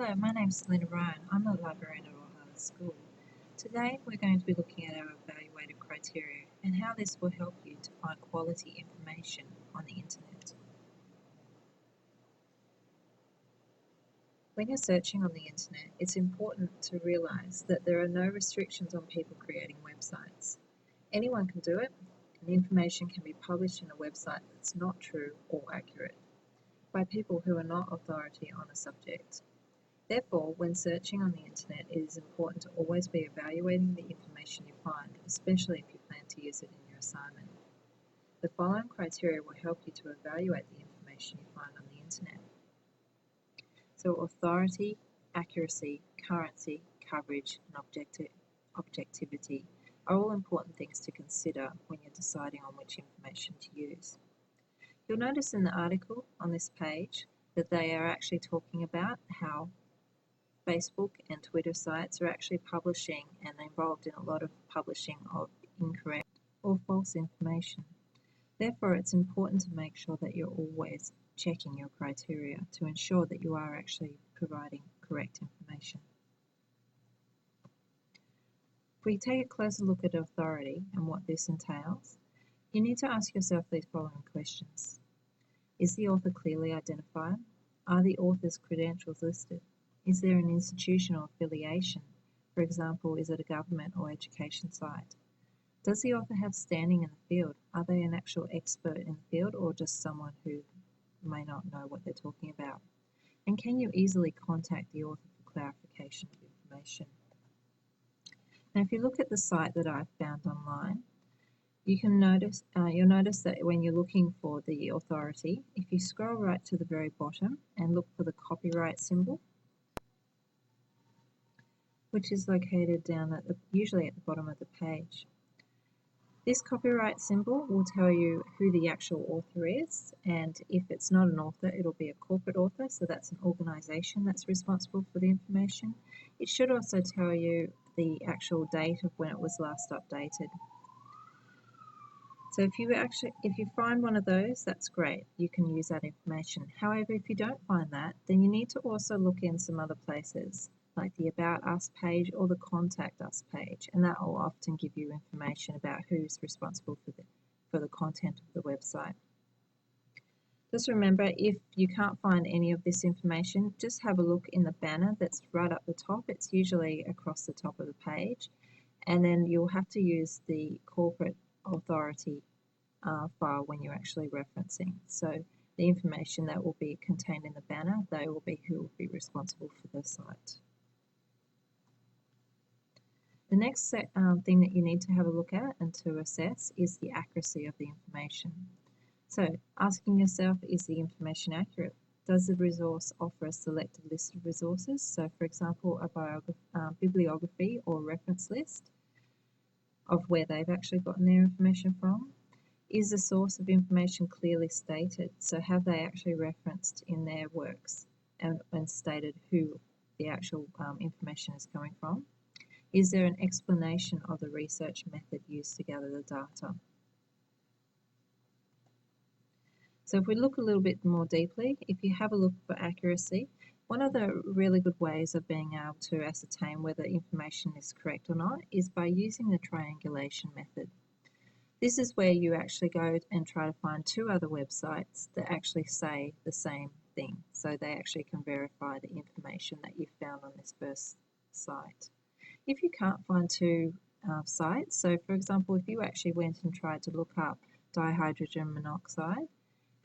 Hello, my name is Linda Ryan. I'm a librarian at Royal Harvard School. Today we're going to be looking at our evaluative criteria and how this will help you to find quality information on the internet. When you're searching on the internet, it's important to realise that there are no restrictions on people creating websites. Anyone can do it, and information can be published in a website that's not true or accurate by people who are not authority on a subject. Therefore, when searching on the internet, it is important to always be evaluating the information you find, especially if you plan to use it in your assignment. The following criteria will help you to evaluate the information you find on the internet. So authority, accuracy, currency, coverage, and objectivity are all important things to consider when you're deciding on which information to use. You'll notice in the article on this page that they are actually talking about how Facebook and Twitter sites are actually publishing and involved in a lot of publishing of incorrect or false information. Therefore, it's important to make sure that you're always checking your criteria to ensure that you are actually providing correct information. If we take a closer look at authority and what this entails, you need to ask yourself these following questions. Is the author clearly identified? Are the author's credentials listed? Is there an institutional affiliation? For example, is it a government or education site? Does the author have standing in the field? Are they an actual expert in the field or just someone who may not know what they're talking about? And can you easily contact the author for clarification of information? Now, if you look at the site that I've found online, you'll notice that when you're looking for the authority, if you scroll right to the very bottom and look for the copyright symbol, which is located down usually at the bottom of the page. This copyright symbol will tell you who the actual author is, and if it's not an author, it'll be a corporate author, so that's an organisation that's responsible for the information. It should also tell you the actual date of when it was last updated. So if you find one of those, that's great. You can use that information. However, if you don't find that, then you need to also look in some other places, like the About Us page or the Contact Us page, and that will often give you information about who's responsible for the content of the website. Just remember, if you can't find any of this information, just have a look in the banner that's right up the top. It's usually across the top of the page, and then you'll have to use the corporate authority file when you're actually referencing. So the information that will be contained in the banner, they will be who will be responsible for the site. The next thing that you need to have a look at and to assess is the accuracy of the information. So asking yourself, is the information accurate? Does the resource offer a selected list of resources? So for example, a bibliography or reference list of where they've actually gotten their information from. Is the source of information clearly stated? So have they actually referenced in their works and stated who the actual information is coming from? Is there an explanation of the research method used to gather the data? So if we look a little bit more deeply, if you have a look for accuracy, one of the really good ways of being able to ascertain whether information is correct or not is by using the triangulation method. This is where you actually go and try to find two other websites that actually say the same thing. So they actually can verify the information that you found on this first site. If you can't find two sites, so for example, if you actually went and tried to look up dihydrogen monoxide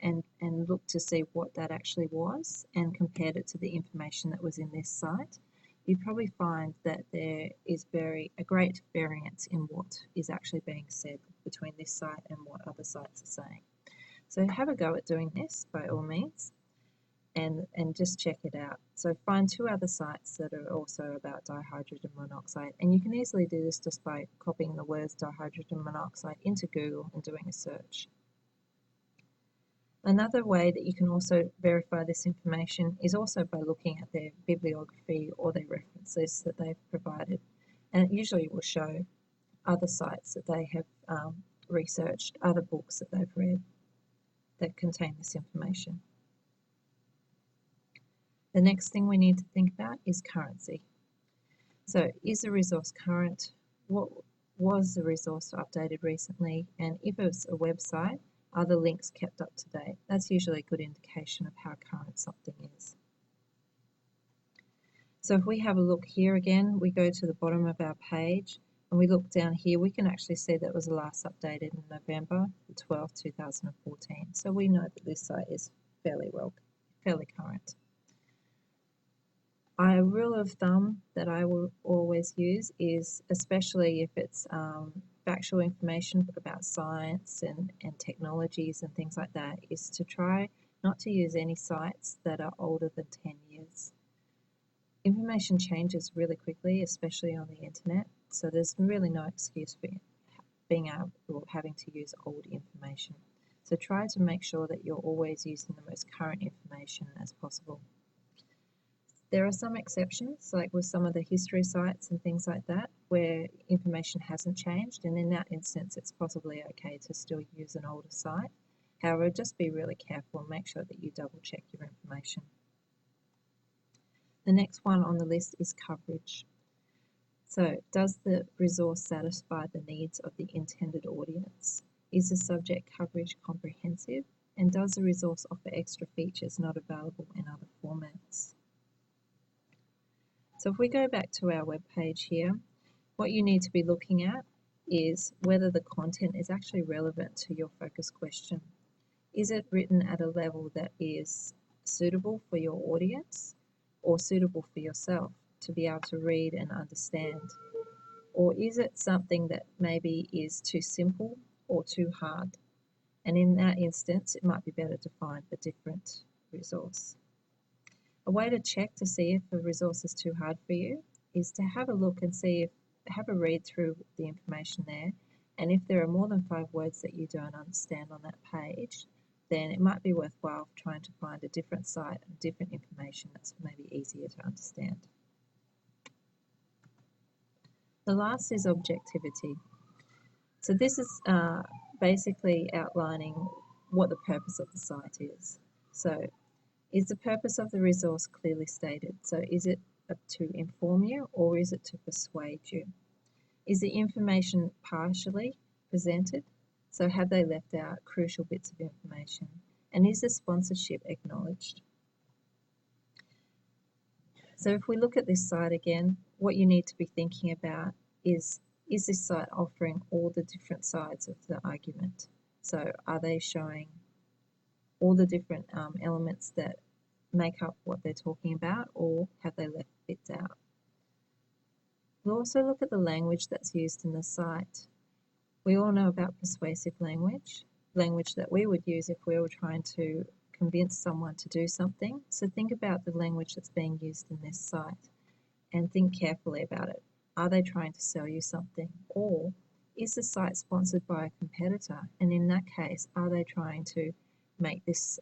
and looked to see what that actually was and compared it to the information that was in this site, you'd probably find that there is a great variance in what is actually being said between this site and what other sites are saying. So have a go at doing this by all means and just check it out. So find two other sites that are also about dihydrogen monoxide, and you can easily do this just by copying the words dihydrogen monoxide into Google and doing a search. Another way that you can also verify this information is also by looking at their bibliography or their reference lists that they've provided, and it usually will show other sites that they have researched, other books that they've read that contain this information. The next thing we need to think about is currency. So is the resource current? What was the resource updated recently? And if it's a website, are the links kept up to date? That's usually a good indication of how current something is. So if we have a look here again, we go to the bottom of our page and we look down here, we can actually see that it was last updated in November the 12th, 2014. So we know that this site is fairly current. A rule of thumb that I will always use is, especially if it's factual information about science and technologies and things like that, is to try not to use any sites that are older than 10 years. Information changes really quickly, especially on the internet, so there's really no excuse for being able or having to use old information. So try to make sure that you're always using the most current information as possible. There are some exceptions, like with some of the history sites and things like that, where information hasn't changed, and in that instance it's possibly okay to still use an older site. However, just be really careful and make sure that you double check your information. The next one on the list is coverage. So, does the resource satisfy the needs of the intended audience? Is the subject coverage comprehensive? And does the resource offer extra features not available in other formats? So if we go back to our web page here, what you need to be looking at is whether the content is actually relevant to your focus question. Is it written at a level that is suitable for your audience or suitable for yourself to be able to read and understand? Or is it something that maybe is too simple or too hard? And in that instance, it might be better to find a different resource. A way to check to see if a resource is too hard for you is to have a look and have a read through the information there, and if there are more than 5 words that you don't understand on that page, then it might be worthwhile trying to find a different site and different information that's maybe easier to understand. The last is objectivity. So this is basically outlining what the purpose of the site is. So is the purpose of the resource clearly stated? So is it to inform you or is it to persuade you? Is the information partially presented? So have they left out crucial bits of information? And is the sponsorship acknowledged? So if we look at this site again, what you need to be thinking about is this site offering all the different sides of the argument? So are they showing all the different elements that make up what they're talking about, or have they left bits out? We'll also look at the language that's used in the site. We all know about persuasive language that we would use if we were trying to convince someone to do something. So think about the language that's being used in this site and think carefully about it. Are they trying to sell you something, or is the site sponsored by a competitor? And in that case, are they trying to make this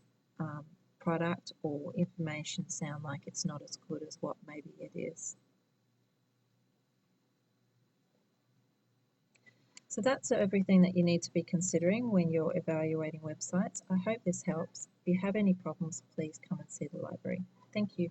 product or information sound like it's not as good as what maybe it is? So that's everything that you need to be considering when you're evaluating websites. I hope this helps. If you have any problems, please come and see the library. Thank you.